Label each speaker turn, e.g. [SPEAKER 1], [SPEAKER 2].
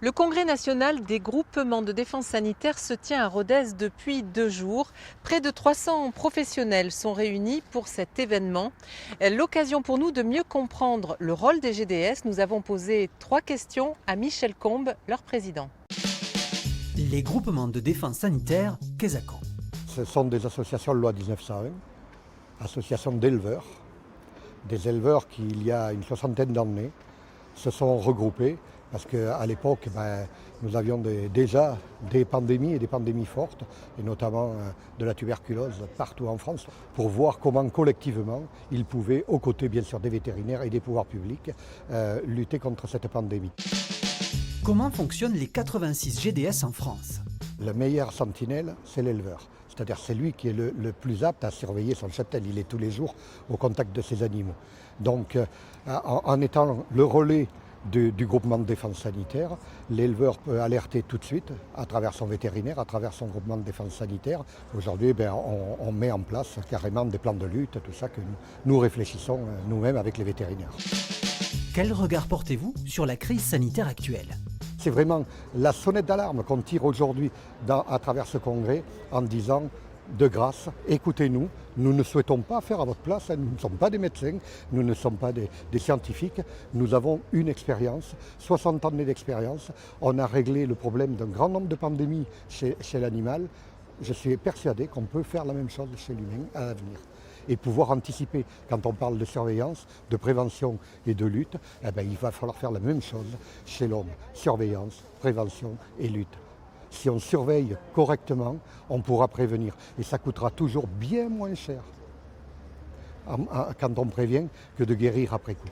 [SPEAKER 1] Le congrès national des groupements de défense sanitaire se tient à Rodez depuis 2 jours. Près de 300 professionnels sont réunis pour cet événement. L'occasion pour nous de mieux comprendre le rôle des GDS. Nous avons posé 3 questions à Michel Combe, leur président.
[SPEAKER 2] Les groupements de défense sanitaire, qu'est-ce qu'on?
[SPEAKER 3] Ce sont des associations loi 1901, associations d'éleveurs, des éleveurs qui, il y a une soixantaine d'années, se sont regroupés parce qu'à l'époque, nous avions déjà des pandémies et des pandémies fortes, et notamment de la tuberculose partout en France, pour voir comment collectivement ils pouvaient, aux côtés bien sûr des vétérinaires et des pouvoirs publics, lutter contre cette pandémie.
[SPEAKER 2] Comment fonctionnent les 86 GDS en France?
[SPEAKER 3] Le meilleur sentinelle, c'est l'éleveur. C'est-à-dire c'est lui qui est le plus apte à surveiller son cheptel. Il est tous les jours au contact de ses animaux. Donc en étant le relais du groupement de défense sanitaire, l'éleveur peut alerter tout de suite à travers son vétérinaire, à travers son groupement de défense sanitaire. Aujourd'hui, on met en place carrément des plans de lutte, tout ça que nous réfléchissons nous-mêmes avec les vétérinaires.
[SPEAKER 2] Quel regard portez-vous sur la crise sanitaire actuelle?
[SPEAKER 3] C'est vraiment la sonnette d'alarme qu'on tire aujourd'hui à travers ce congrès en disant de grâce, écoutez-nous, nous ne souhaitons pas faire à votre place, nous ne sommes pas des médecins, nous ne sommes pas des scientifiques, nous avons une expérience, 60 années d'expérience, on a réglé le problème d'un grand nombre de pandémies chez l'animal. Je suis persuadé qu'on peut faire la même chose chez l'humain à l'avenir. Et pouvoir anticiper, quand on parle de surveillance, de prévention et de lutte, il va falloir faire la même chose chez l'homme. Surveillance, prévention et lutte. Si on surveille correctement, on pourra prévenir. Et ça coûtera toujours bien moins cher quand on prévient que de guérir après coup.